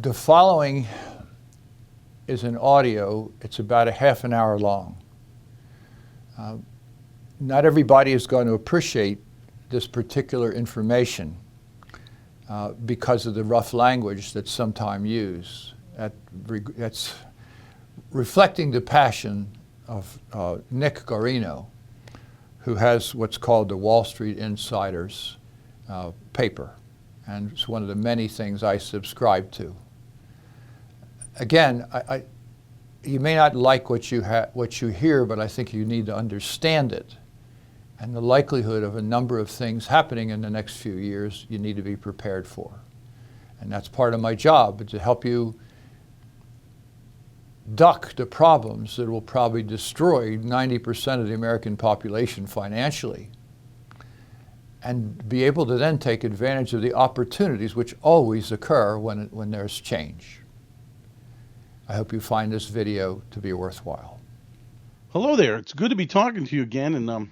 The following is an audio. It's about a half an hour long. Not everybody is going to appreciate this particular information because of the rough language that's sometimes used. That's reflecting the passion of Nick Guarino, who has what's called the Wallstreet Insider's paper. And it's one of the many things I subscribe to. Again, you may not like what you hear, but I think you need to understand it. And the likelihood of a number of things happening in the next few years, you need to be prepared for. And that's part of my job, to help you duck the problems that will probably destroy 90% of the American population financially, and be able to then take advantage of the opportunities which always occur when there's change. I hope you find this video to be worthwhile. Hello there. It's good to be talking to you again. And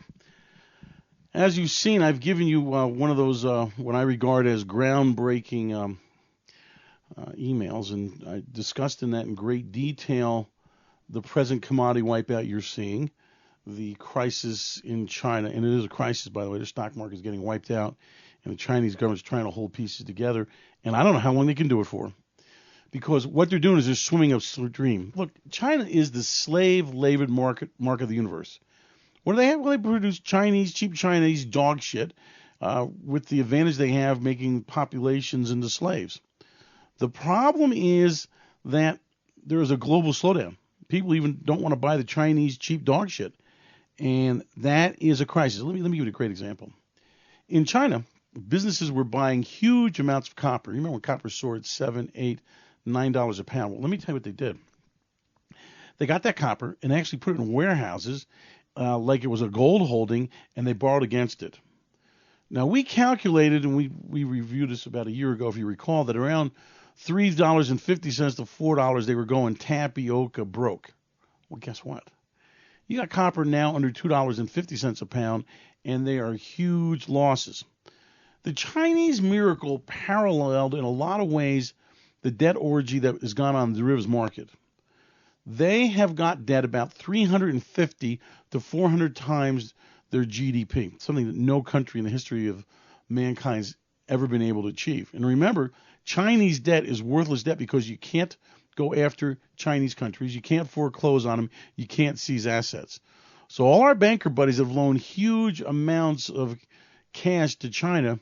as you've seen, I've given you one of those what I regard as groundbreaking emails, and I discussed in that in great detail the present commodity wipeout you're seeing, the crisis in China, and it is a crisis, by the way. The stock market is getting wiped out, and the Chinese government's trying to hold pieces together, and I don't know how long they can do it for, because what they're doing is they're swimming upstream. Look, China is the slave-labored market of the universe. What do they have? Well, they produce cheap Chinese dog shit with the advantage they have making populations into slaves. The problem is that there is a global slowdown. People even don't want to buy the Chinese cheap dog shit. And that is a crisis. Let me give you a great example. In China, businesses were buying huge amounts of copper. You remember when copper soared $7, $8, $9 a pound? Well, let me tell you what they did. They got that copper and actually put it in warehouses like it was a gold holding, and they borrowed against it. Now, we calculated, and we reviewed this about a year ago, if you recall, that around $3.50 to $4 they were going tapioca broke. Well, guess what? You got copper now under $2.50 a pound, and they are huge losses. The Chinese miracle paralleled in a lot of ways the debt orgy that has gone on in the derivatives market. They have got debt about 350 to 400 times their GDP, something that no country in the history of mankind's ever been able to achieve. And remember, Chinese debt is worthless debt because you can't go after Chinese countries. You can't foreclose on them. You can't seize assets. So all our banker buddies have loaned huge amounts of cash to China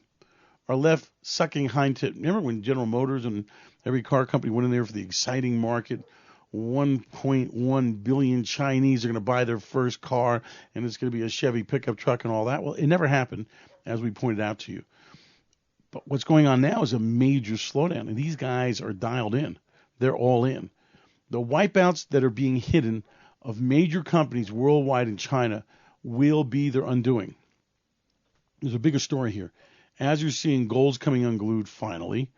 are left sucking hind tit. Remember when General Motors and every car company went in there for the exciting market? 1.1 billion Chinese are going to buy their first car, and it's going to be a Chevy pickup truck and all that. Well, it never happened, as we pointed out to you. But what's going on now is a major slowdown, and these guys are dialed in. They're all in. The wipeouts that are being hidden of major companies worldwide in China will be their undoing. There's a bigger story here. As you're seeing, gold's coming unglued finally,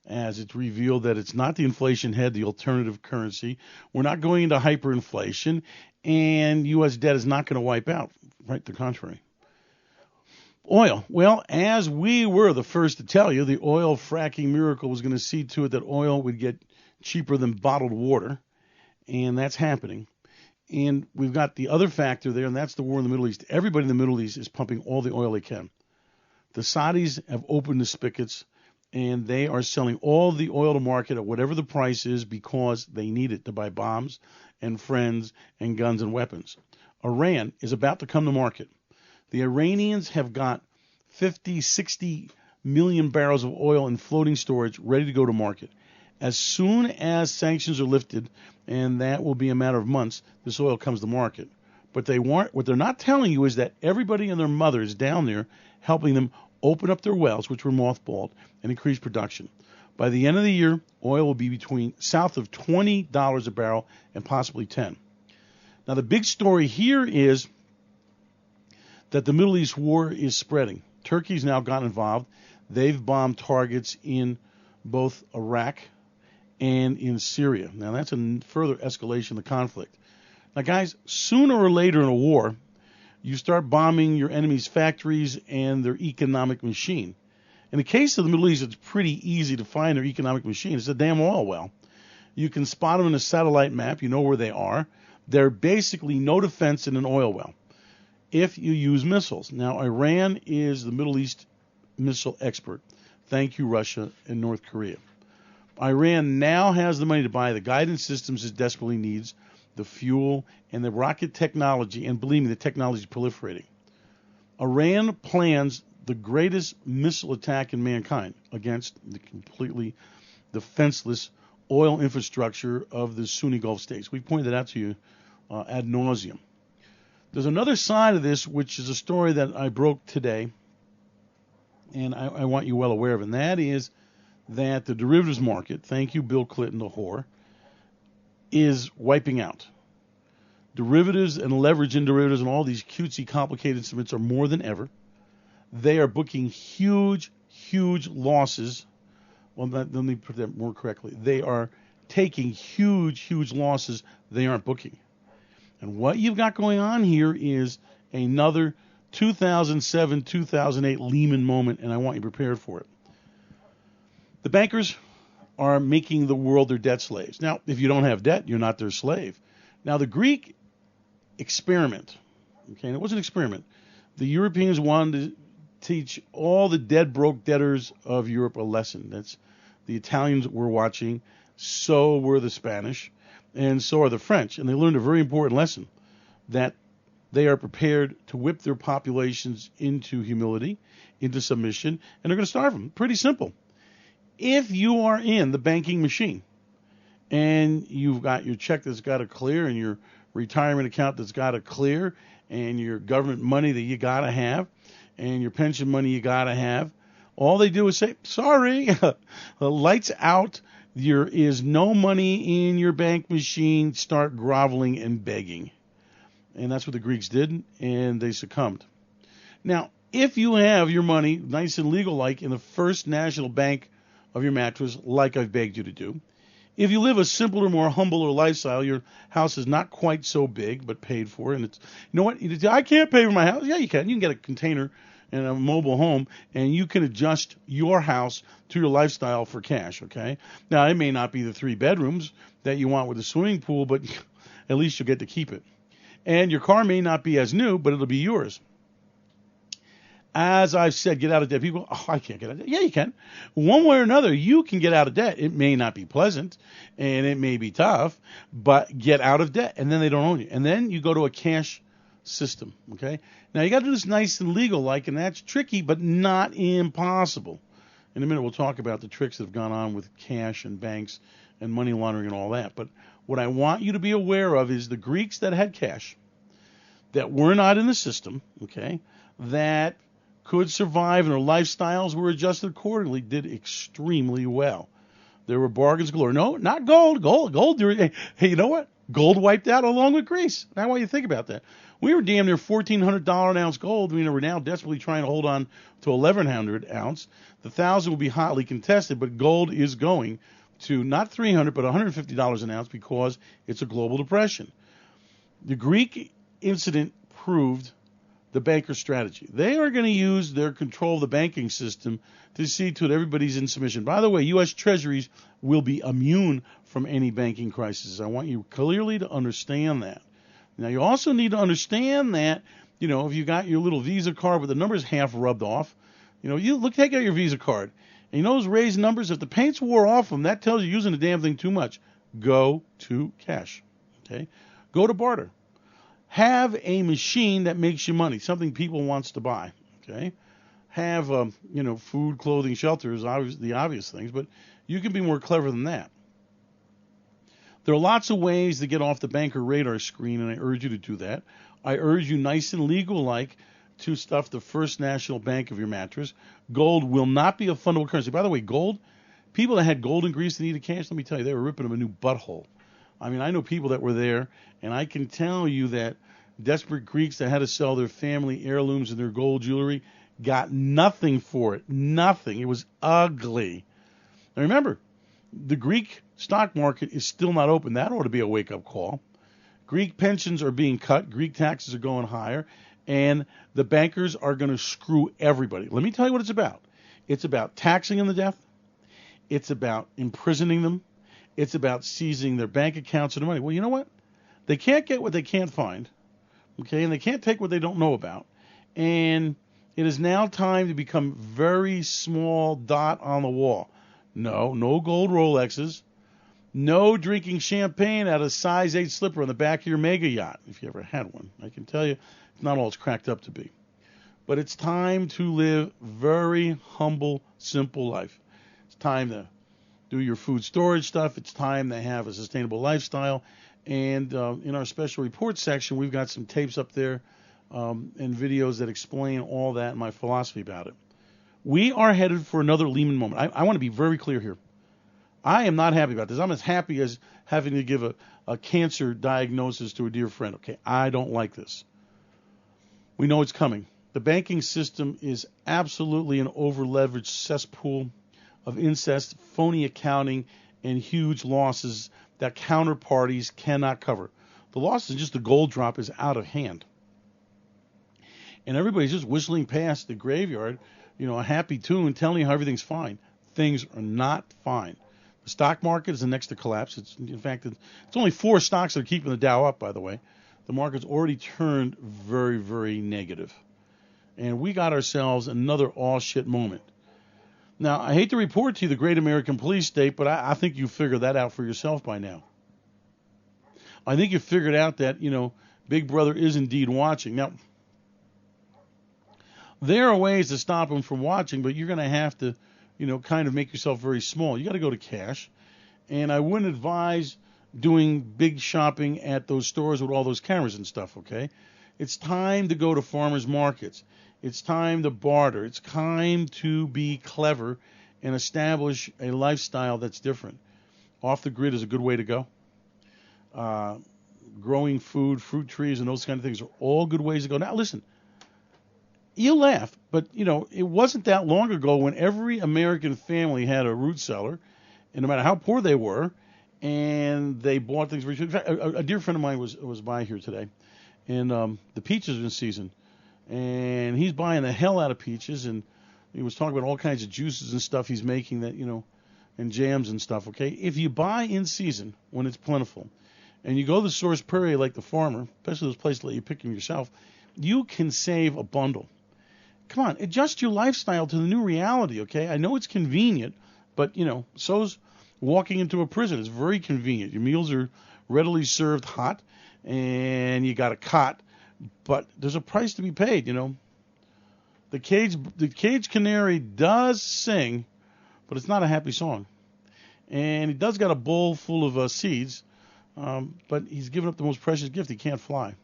as it's revealed that it's not the inflation head, the alternative currency. We're not going into hyperinflation, and U.S. debt is not going to wipe out. Right, the contrary. Oil. Well, as we were the first to tell you, the oil fracking miracle was going to see to it that oil would get cheaper than bottled water, and that's happening. And we've got the other factor there, and that's the war in the Middle East. Everybody in the Middle East is pumping all the oil they can. The Saudis have opened the spigots, and they are selling all the oil to market at whatever the price is because they need it to buy bombs and friends and guns and weapons. Iran is about to come to market. The Iranians have got 50, 60 million barrels of oil in floating storage ready to go to market. As soon as sanctions are lifted, and that will be a matter of months, this oil comes to market. But what they're not telling you is that everybody and their mother is down there helping them open up their wells, which were mothballed, and increase production. By the end of the year, oil will be between south of $20 a barrel and possibly $10. Now, the big story here is that the Middle East war is spreading. Turkey's now gotten involved. They've bombed targets in both Iraq and in Syria. Now, that's a further escalation of the conflict. Now, guys, sooner or later in a war, you start bombing your enemy's factories and their economic machine. In the case of the Middle East, it's pretty easy to find their economic machine. It's a damn oil well. You can spot them in a satellite map. You know where they are. They're basically no defense in an oil well if you use missiles. Now, Iran is the Middle East missile expert. Thank you, Russia and North Korea. Iran now has the money to buy the guidance systems it desperately needs, the fuel, and the rocket technology, and believe me, the technology is proliferating. Iran plans the greatest missile attack in mankind against the completely defenseless oil infrastructure of the Sunni Gulf states. We pointed that out to you ad nauseum. There's another side of this, which is a story that I broke today, and I want you well aware of, and that is that the derivatives market, thank you, Bill Clinton, the whore, is wiping out. Derivatives and leverage in derivatives and all these cutesy, complicated instruments are more than ever. They are booking huge, huge losses. Well, let me put that more correctly. They are taking huge, huge losses they aren't booking. And what you've got going on here is another 2007, 2008 Lehman moment, and I want you prepared for it. The bankers are making the world their debt slaves. Now, if you don't have debt, you're not their slave. Now, the Greek experiment, okay, and it was an experiment. The Europeans wanted to teach all the dead broke debtors of Europe a lesson. That's the Italians were watching, so were the Spanish, and so are the French. And they learned a very important lesson, that they are prepared to whip their populations into humility, into submission, and they're going to starve them. Pretty simple. If you are in the banking machine and you've got your check that's got to clear and your retirement account that's got to clear and your government money that you got to have and your pension money you got to have, all they do is say, sorry, the lights out. There is no money in your bank machine. Start groveling and begging. And that's what the Greeks did, and they succumbed. Now, if you have your money nice and legal-like in the First National Bank of your mattress, like I've begged you to do, if you live a simpler, more humbler lifestyle, your house is not quite so big, but paid for, and it's, you know what, I can't pay for my house. Yeah, you can. You can get a container and a mobile home, and you can adjust your house to your lifestyle for cash, okay? Now, it may not be the 3 bedrooms that you want with a swimming pool, but at least you'll get to keep it. And your car may not be as new, but it'll be yours. As I've said, get out of debt. People go, oh, I can't get out of debt. Yeah, you can. One way or another, you can get out of debt. It may not be pleasant, and it may be tough, but get out of debt, and then they don't own you. And then you go to a cash system, okay? Now, you got to do this nice and legal-like, and that's tricky, but not impossible. In a minute, we'll talk about the tricks that have gone on with cash and banks and money laundering and all that. But what I want you to be aware of is the Greeks that had cash, that were not in the system, okay, that could survive, and their lifestyles were adjusted accordingly, did extremely well. There were bargains galore. No, not gold. Gold. Hey, you know what? Gold wiped out along with Greece. Now, I want you to think about that. We were damn near $1,400 an ounce gold. We're now desperately trying to hold on to 1,100 ounce. The 1,000 will be hotly contested, but gold is going to not $300 but $150 an ounce because it's a global depression. The Greek incident proved the banker strategy. They are going to use their control of the banking system to see to it everybody's in submission. By the way, U.S. Treasuries will be immune from any banking crisis. I want you clearly to understand that. Now, you also need to understand that, you know, if you got your little Visa card with the numbers half rubbed off, you know, take out your Visa card. And you know those raised numbers? If the paint's wore off them, that tells you you're using the damn thing too much. Go to cash. Okay? Go to barter. Have a machine that makes you money, something people wants to buy, okay? Have, food, clothing, shelter is the obvious things, but you can be more clever than that. There are lots of ways to get off the banker radar screen, and I urge you to do that. I urge you, nice and legal-like, to stuff the First National Bank of your mattress. Gold will not be a fundamental currency. By the way, gold, people that had gold in Greece that needed cash, let me tell you, they were ripping them a new butthole. I mean, I know people that were there, and I can tell you that desperate Greeks that had to sell their family heirlooms and their gold jewelry got nothing for it. Nothing. It was ugly. Now remember, the Greek stock market is still not open. That ought to be a wake-up call. Greek pensions are being cut. Greek taxes are going higher. And the bankers are going to screw everybody. Let me tell you what it's about. It's about taxing them to death. It's about imprisoning them. It's about seizing their bank accounts and their money. Well, you know what? They can't get what they can't find, okay? And they can't take what they don't know about. And it is now time to become very small dot on the wall. No gold Rolexes. No drinking champagne out of size 8 slipper on the back of your mega yacht, if you ever had one. I can tell you, it's not all it's cracked up to be. But it's time to live very humble, simple life. It's time to do your food storage stuff. It's time to have a sustainable lifestyle. And in our special report section, we've got some tapes up there and videos that explain all that and my philosophy about it. We are headed for another Lehman moment. I want to be very clear here. I am not happy about this. I'm as happy as having to give a cancer diagnosis to a dear friend. Okay, I don't like this. We know it's coming. The banking system is absolutely an over-leveraged cesspool of incest, phony accounting, and huge losses that counterparties cannot cover. The loss is just the gold drop is out of hand. And everybody's just whistling past the graveyard, a happy tune telling you how everything's fine. Things are not fine. The stock market is the next to collapse. It's only 4 stocks that are keeping the Dow up, by the way. The market's already turned very, very negative. And we got ourselves another all-shit moment. Now, I hate to report to you the great American police state, but I think you figured that out for yourself by now. I think you figured out that, Big Brother is indeed watching. Now, there are ways to stop them from watching, but you're going to have to, kind of make yourself very small. You got to go to cash. And I wouldn't advise doing big shopping at those stores with all those cameras and stuff, okay? It's time to go to farmers markets. It's time to barter. It's time to be clever and establish a lifestyle that's different. Off the grid is a good way to go. Growing food, fruit trees, and those kind of things are all good ways to go. Now, listen, you laugh, but, it wasn't that long ago when every American family had a root cellar, and no matter how poor they were, and they bought things. In fact, a dear friend of mine was by here today, and the peaches are in season, and he's buying the hell out of peaches, and he was talking about all kinds of juices and stuff he's making that, and jams and stuff, okay? If you buy in season when it's plentiful, and you go to the Source Prairie like the farmer, especially those places that let you pick them yourself, you can save a bundle. Come on, adjust your lifestyle to the new reality, okay? I know it's convenient, but, so's walking into a prison. It's very convenient. Your meals are readily served hot, and you got a cot, but there's a price to be paid, The cage canary does sing, but it's not a happy song. And he does got a bowl full of seeds, but he's given up the most precious gift. He can't fly.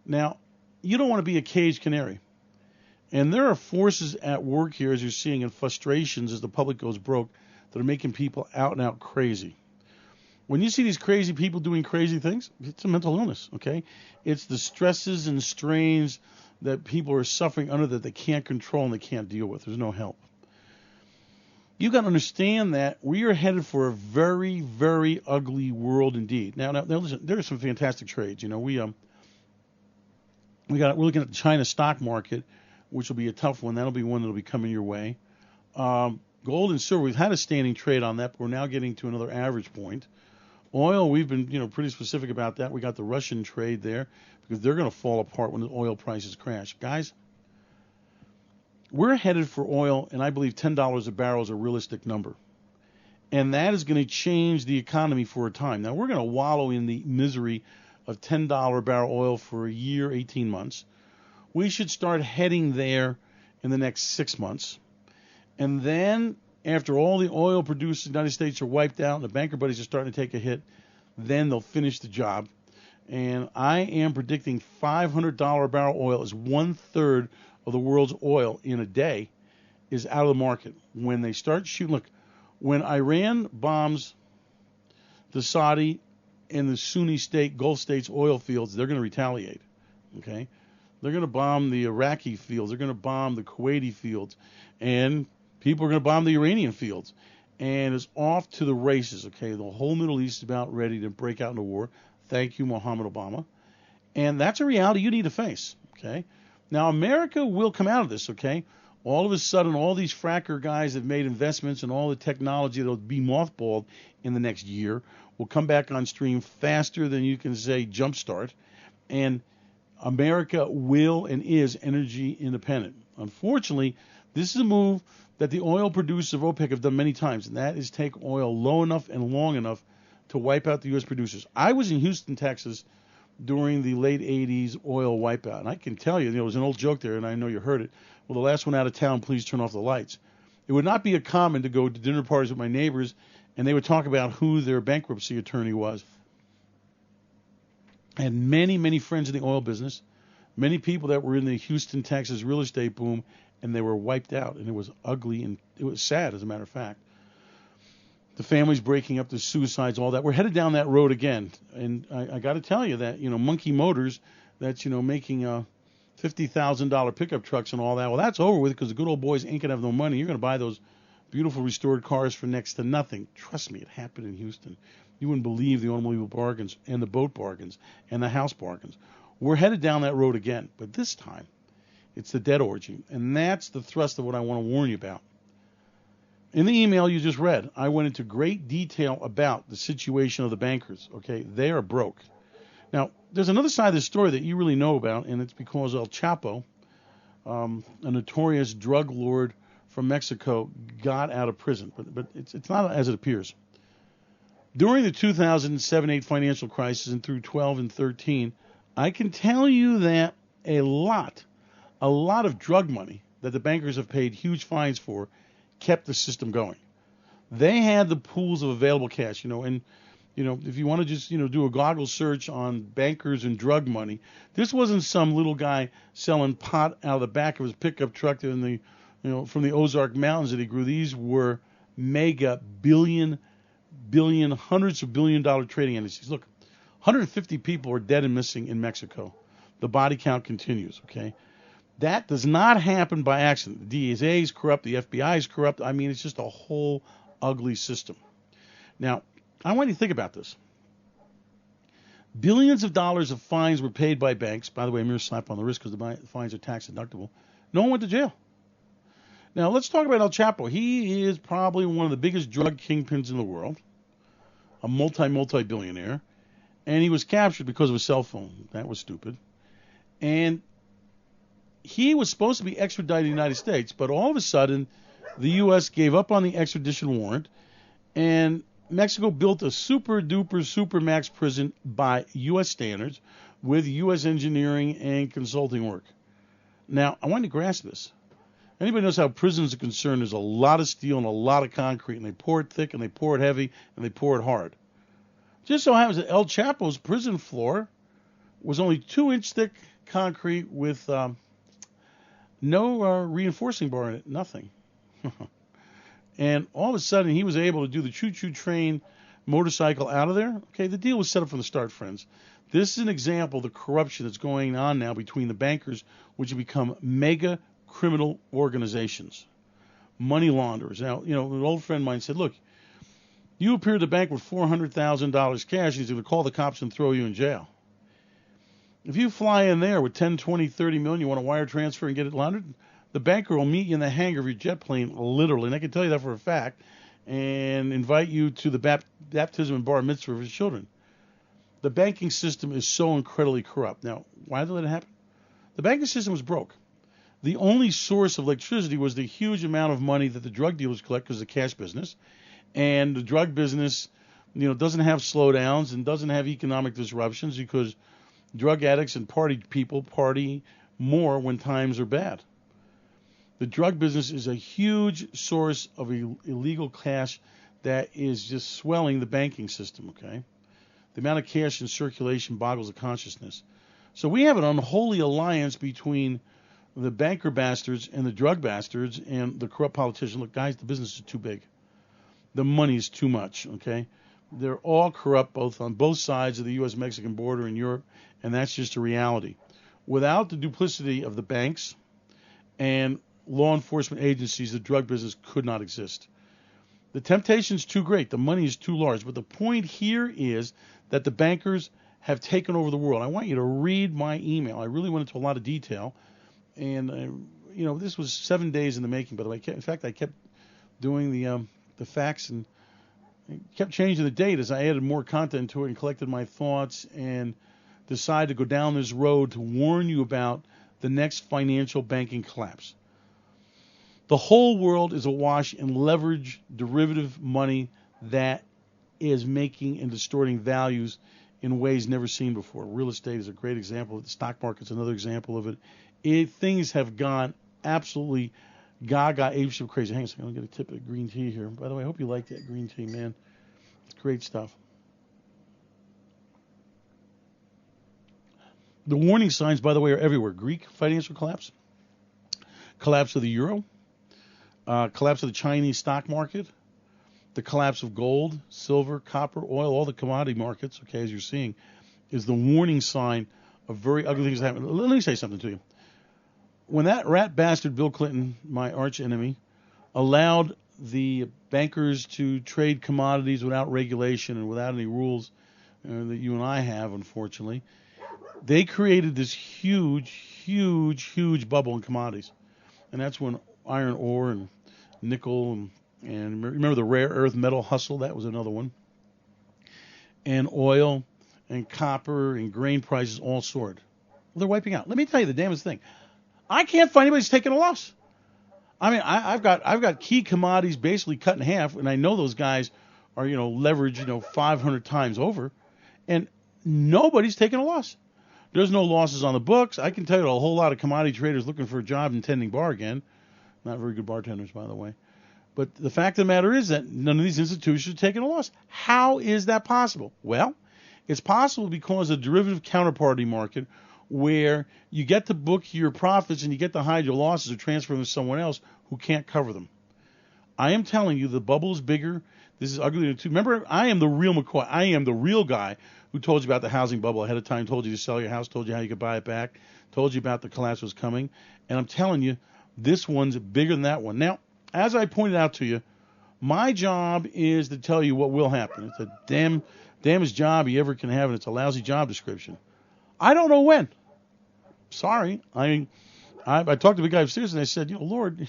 Now, you don't want to be a cage canary. And there are forces at work here, as you're seeing, and frustrations as the public goes broke, that are making people out and out crazy. When you see these crazy people doing crazy things, it's a mental illness, okay? It's the stresses and strains that people are suffering under that they can't control and they can't deal with. There's no help. You've got to understand that we are headed for a very, very ugly world indeed. Now listen, there are some fantastic trades. We're looking at the China stock market, which will be a tough one. That'll be one that'll be coming your way. Gold and silver, we've had a standing trade on that, but we're now getting to another average point. Oil, we've been pretty specific about that. We got the Russian trade there because they're going to fall apart when the oil prices crash. Guys, we're headed for oil, and I believe $10 a barrel is a realistic number. And that is going to change the economy for a time. Now, we're going to wallow in the misery of $10 a barrel oil for a year, 18 months. We should start heading there in the next 6 months. And then, after all the oil producers in the United States are wiped out and the banker buddies are starting to take a hit, then they'll finish the job. And I am predicting $500 a barrel oil is 1/3 of the world's oil in a day is out of the market. When they start shooting, look, when Iran bombs the Saudi and the Sunni state, Gulf states oil fields, they're going to retaliate, okay? They're going to bomb the Iraqi fields. They're going to bomb the Kuwaiti fields. And people are going to bomb the Iranian fields. And it's off to the races, okay? The whole Middle East is about ready to break out into war. Thank you, Mohammed Obama. And that's a reality you need to face, okay? Now, America will come out of this, okay? All of a sudden, all these fracker guys have made investments and all the technology that will be mothballed in the next year will come back on stream faster than you can say jumpstart. And America will and is energy independent. Unfortunately, this is a move that the oil producers of OPEC have done many times, and that is take oil low enough and long enough to wipe out the U.S. producers. I was in Houston, Texas during the late 80s oil wipeout, and I can tell you, there was an old joke there, and I know you heard it. Well, the last one out of town, please turn off the lights. It would not be uncommon to go to dinner parties with my neighbors, and they would talk about who their bankruptcy attorney was. I had many, many friends in the oil business, many people that were in the Houston, Texas real estate boom, and they were wiped out, and it was ugly, and it was sad, as a matter of fact. The families breaking up, the suicides, all that. We're headed down that road again, and I got to tell you that, Monkey Motors, that's, making $50,000 pickup trucks and all that, well, that's over with because the good old boys ain't going to have no money. You're going to buy those beautiful restored cars for next to nothing. Trust me, it happened in Houston. You wouldn't believe the automobile bargains and the boat bargains and the house bargains. We're headed down that road again, but this time it's the debt orgy, and that's the thrust of what I want to warn you about. In the email you just read, I went into great detail about the situation of the bankers. Okay, they are broke. Now, there's another side of this story that you really know about, and it's because El Chapo, a notorious drug lord from Mexico, got out of prison. But it's not as it appears. During the 2007-8 financial crisis and through 12 and 13, I can tell you that a lot of drug money that the bankers have paid huge fines for kept the system going. They had the pools of available cash, and if you want to just, do a Google search on bankers and drug money, this wasn't some little guy selling pot out of the back of his pickup truck in the, from the Ozark Mountains that he grew. These were mega billion, hundreds of billion-dollar trading entities. Look, 150 people are dead and missing in Mexico. The body count continues, okay? That does not happen by accident. The DEA is corrupt. The FBI is corrupt. I mean, it's just a whole ugly system. Now, I want you to think about this. Billions of dollars of fines were paid by banks. By the way, a mere slap on the wrist because the fines are tax deductible. No one went to jail. Now, let's talk about El Chapo. He is probably one of the biggest drug kingpins in the world, a multi-billionaire, and he was captured because of a cell phone. That was stupid. And he was supposed to be extradited to the United States, but all of a sudden, the U.S. gave up on the extradition warrant, and Mexico built a super-duper, super-max prison by U.S. standards with U.S. engineering and consulting work. Now, I want you to grasp this. Anybody knows how prisons are concerned, there's a lot of steel and a lot of concrete, and they pour it thick, and they pour it heavy, and they pour it hard. Just so happens that El Chapo's prison floor was only 2-inch thick concrete with no reinforcing bar in it, nothing. And all of a sudden, he was able to do the choo-choo train motorcycle out of there. Okay, the deal was set up from the start, friends. This is an example of the corruption that's going on now between the bankers, which have become mega criminal organizations, money launderers. Now, an old friend of mine said, look, you appear at the bank with $400,000 cash, he's going to call the cops and throw you in jail. If you fly in there with 10, 20, 30 million, you want to wire transfer and get it laundered, the banker will meet you in the hangar of your jet plane, literally, and I can tell you that for a fact, and invite you to the baptism and bar mitzvah of his children. The banking system is so incredibly corrupt. Now, why did they let it happen? The banking system was broke. The only source of electricity was the huge amount of money that the drug dealers collect because of the cash business, and the drug business, doesn't have slowdowns and doesn't have economic disruptions because drug addicts and party people party more when times are bad. The drug business is a huge source of illegal cash that is just swelling the banking system, okay? The amount of cash in circulation boggles the consciousness. So we have an unholy alliance between the banker bastards and the drug bastards and the corrupt politicians. Look, guys, the business is too big. The money is too much, okay? They're all corrupt on both sides of the U.S.-Mexican border in Europe, and that's just a reality. Without the duplicity of the banks and law enforcement agencies, the drug business could not exist. The temptation is too great. The money is too large. But the point here is that the bankers have taken over the world. I want you to read my email. I really went into a lot of detail. And, this was 7 days in the making, by the way. In fact, I kept doing the facts and kept changing the date as I added more content to it and collected my thoughts and decided to go down this road to warn you about the next financial banking collapse. The whole world is awash in leverage derivative money that is making and distorting values in ways never seen before. Real estate is a great example of it. The stock market's another example of it. Things have gone absolutely gaga apeshit crazy. Hang on a second, I'll get a tip of green tea here. By the way, I hope you like that green tea, man. It's great stuff. The warning signs, by the way, are everywhere. Greek financial collapse, collapse of the euro, collapse of the Chinese stock market, the collapse of gold, silver, copper, oil, all the commodity markets, okay, as you're seeing, is the warning sign of very ugly things happening. Let me say something to you. When that rat bastard Bill Clinton, my arch enemy, allowed the bankers to trade commodities without regulation and without any rules that you and I have, unfortunately, they created this huge, huge, huge bubble in commodities. And that's when iron ore and nickel and remember the rare earth metal hustle? That was another one. And oil and copper and grain prices all soared. Well, they're wiping out. Let me tell you the damnest thing. I can't find anybody who's taking a loss. I mean, I've got key commodities basically cut in half, and I know those guys are leveraged 500 times over, and nobody's taking a loss. There's no losses on the books. I can tell you a whole lot of commodity traders looking for a job and tending bar again. Not very good bartenders, by the way. But the fact of the matter is that none of these institutions are taking a loss. How is that possible? Well, it's possible because of the derivative counterparty market, where you get to book your profits and you get to hide your losses or transfer them to someone else who can't cover them. I am telling you, the bubble is bigger. This is uglier too. Remember, I am the real McCoy. I am the real guy who told you about the housing bubble ahead of time, told you to sell your house, told you how you could buy it back, told you about the collapse was coming. And I'm telling you, this one's bigger than that one. Now, as I pointed out to you, my job is to tell you what will happen. It's the damnest job you ever can have, and it's a lousy job description. I don't know when. Sorry. I talked to the guy upstairs and I said, Lord,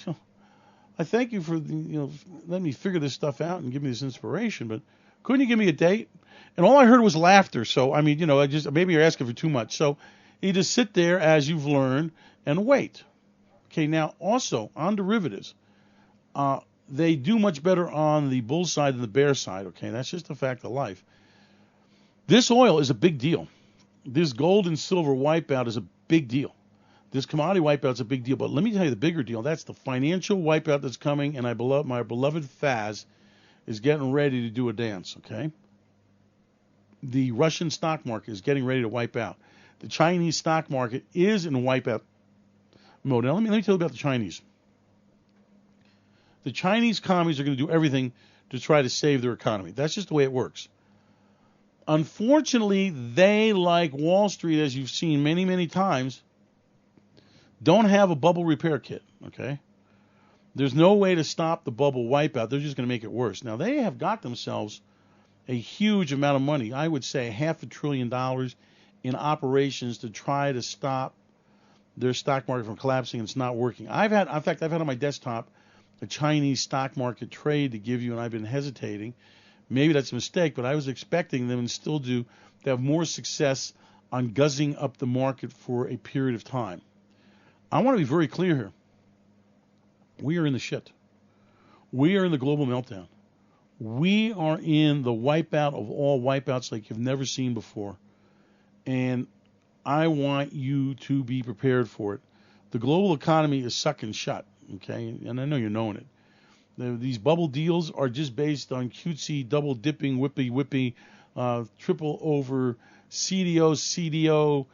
I thank you for letting me figure this stuff out and give me this inspiration, but couldn't you give me a date? And all I heard was laughter. So I mean, maybe you're asking for too much. So you just sit there as you've learned and wait. Okay. Now also on derivatives, they do much better on the bull side than the bear side. Okay. That's just a fact of life. This oil is a big deal. This gold and silver wipeout is a big deal. This commodity wipeout is a big deal. But let me tell you the bigger deal. That's the financial wipeout that's coming, and my beloved Faz is getting ready to do a dance, okay? The Russian stock market is getting ready to wipe out. The Chinese stock market is in wipeout mode. Now, let me tell you about the Chinese. The Chinese commies are going to do everything to try to save their economy. That's just the way it works. Unfortunately, they, like Wall Street, as you've seen many, many times, don't have a bubble repair kit, okay? There's no way to stop the bubble wipeout. They're just going to make it worse. Now, they have got themselves a huge amount of money, I would say $500 billion in operations to try to stop their stock market from collapsing, and it's not working. I've had on my desktop a Chinese stock market trade to give you, and I've been hesitating. Maybe that's a mistake, but I was expecting them, and still do, to have more success on guzzing up the market for a period of time. I want to be very clear here. We are in the shit. We are in the global meltdown. We are in the wipeout of all wipeouts like you've never seen before. And I want you to be prepared for it. The global economy is sucking shut, okay? And I know you're knowing it. These bubble deals are just based on cutesy, double dipping, whippy, triple over, CDO,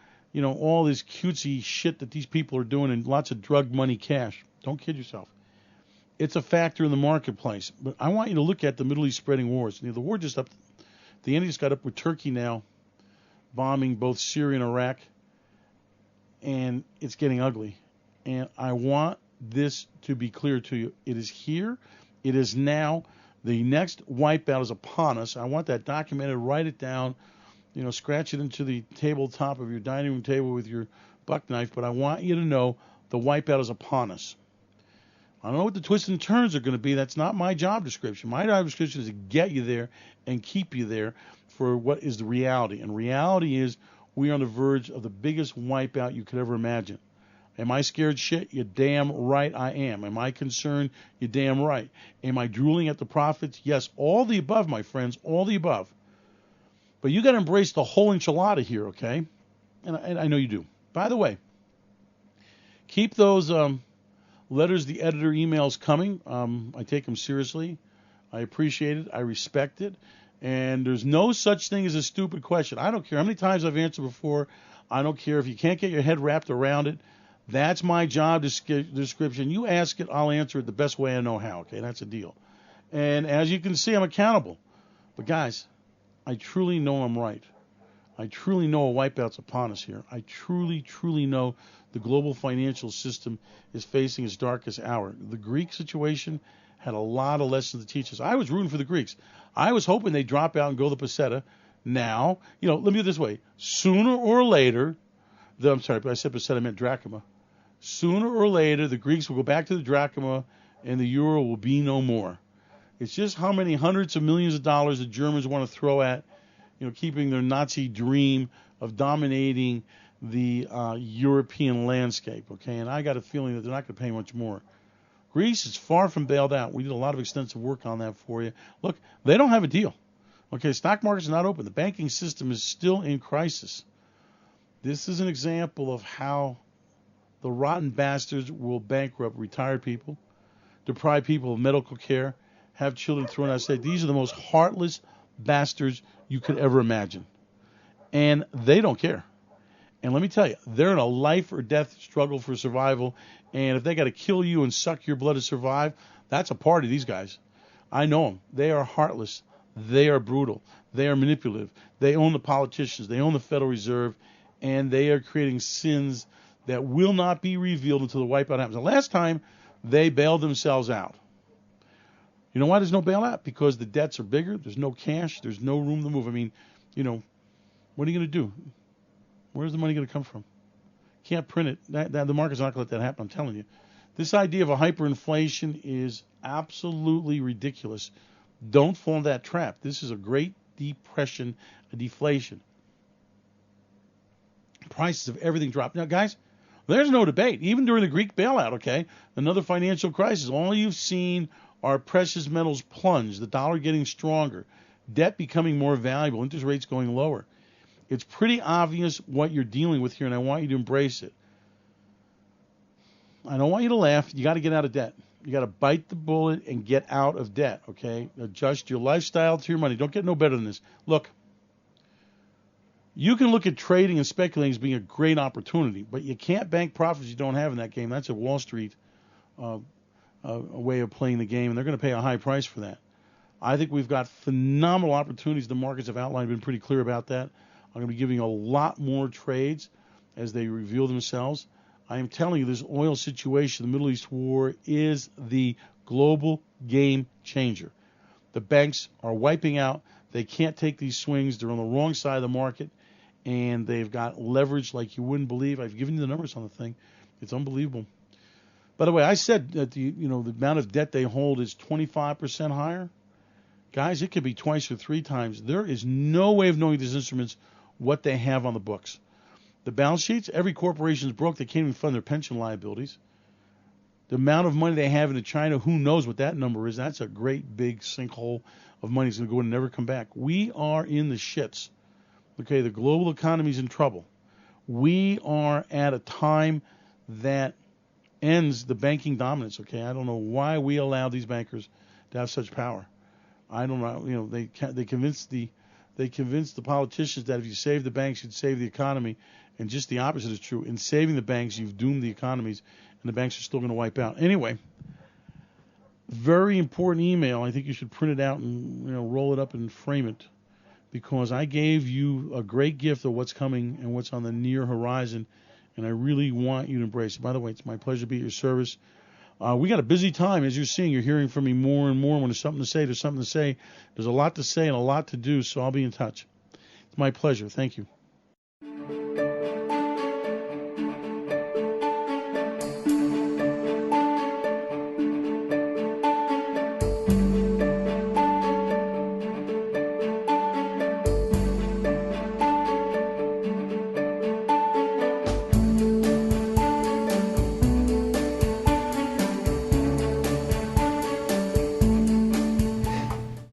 all this cutesy shit that these people are doing, and lots of drug money cash. Don't kid yourself. It's a factor in the marketplace. But I want you to look at the Middle East spreading wars. The war just up, the end just got up with Turkey now, bombing both Syria and Iraq, and it's getting ugly. And I want this to be clear to you. It is here. It is now. The next wipeout is upon us. I want that documented. Write it down. Scratch it into the tabletop of your dining room table with your buck knife. But I want you to know The wipeout is upon us. I don't know what the twists and turns are going to be. That's not my job description. My job description is to get you there and keep you there for what is the reality. And reality is we are on the verge of the biggest wipeout you could ever imagine. Am I scared shit? You're damn right I am. Am I concerned? You're damn right. Am I drooling at the prophets? Yes, all the above, my friends, all the above. But you got to embrace the whole enchilada here, okay? And I know you do. By the way, keep those letters, the editor emails coming. I take them seriously. I appreciate it. I respect it. And there's no such thing as a stupid question. I don't care how many times I've answered before. I don't care if you can't get your head wrapped around it. That's my job description. You ask it, I'll answer it the best way I know how. Okay, that's a deal. And as you can see, I'm accountable. But guys, I truly know I'm right. I truly know a wipeout's upon us here. I truly, truly know the global financial system is facing its darkest hour. The Greek situation had a lot of lessons to teach us. I was rooting for the Greeks. I was hoping they'd drop out and go the peseta. Now, let me do it this way. Sooner or later, I'm sorry, but I said peseta, I meant drachma. Sooner or later, the Greeks will go back to the drachma and the euro will be no more. It's just how many hundreds of millions of dollars the Germans want to throw at, keeping their Nazi dream of dominating the European landscape, okay? And I got a feeling that they're not going to pay much more. Greece is far from bailed out. We did a lot of extensive work on that for you. Look, they don't have a deal. Okay, stock market's not open. The banking system is still in crisis. This is an example of how the rotten bastards will bankrupt retired people, deprive people of medical care, have children thrown out of state. These are the most heartless bastards you could ever imagine. And they don't care. And let me tell you, they're in a life or death struggle for survival. And if they got to kill you and suck your blood to survive, that's a party, these guys. I know them. They are heartless. They are brutal. They are manipulative. They own the politicians. They own the Federal Reserve. And they are creating sins that will not be revealed until the wipeout happens. The last time, they bailed themselves out. You know why there's no bailout? Because the debts are bigger. There's no cash. There's no room to move. I mean, what are you going to do? Where's the money going to come from? Can't print it. The market's not going to let that happen, I'm telling you. This idea of a hyperinflation is absolutely ridiculous. Don't fall into that trap. This is a great depression, a deflation. Prices of everything dropped. Now, guys, there's no debate. Even during the Greek bailout, okay, another financial crisis, all you've seen are precious metals plunge, the dollar getting stronger, debt becoming more valuable, interest rates going lower. It's pretty obvious what you're dealing with here, and I want you to embrace it. I don't want you to laugh. You got to get out of debt. You got to bite the bullet and get out of debt, okay? Adjust your lifestyle to your money. Don't get no better than this. Look, you can look at trading and speculating as being a great opportunity, but you can't bank profits you don't have in that game. That's a Wallstreet way of playing the game, and they're going to pay a high price for that. I think we've got phenomenal opportunities. The markets have outlined, been pretty clear about that. I'm going to be giving you a lot more trades as they reveal themselves. I am telling you, this oil situation, the Middle East war, is the global game changer. The banks are wiping out. They can't take these swings. They're on the wrong side of the market, and they've got leverage like you wouldn't believe. I've given you the numbers on the thing. It's unbelievable. By the way, I said that the amount of debt they hold is 25% higher. Guys, it could be twice or three times. There is no way of knowing these instruments what they have on the books. The balance sheets, every corporation is broke. They can't even fund their pension liabilities. The amount of money they have into China, who knows what that number is. That's a great big sinkhole of money that's going to go in and never come back. We are in the shits. Okay, the global economy is in trouble. We are at a time that ends the banking dominance. Okay, I don't know why we allow these bankers to have such power. I don't know. They convinced the politicians that if you save the banks, you'd save the economy, and just the opposite is true. In saving the banks, you've doomed the economies, and the banks are still going to wipe out. Anyway, very important email. I think you should print it out and roll it up and frame it, because I gave you a great gift of what's coming and what's on the near horizon, and I really want you to embrace it. By the way, it's my pleasure to be at your service. We got a busy time. As you're seeing, you're hearing from me more and more. When there's something to say, there's something to say. There's a lot to say and a lot to do, so I'll be in touch. It's my pleasure. Thank you.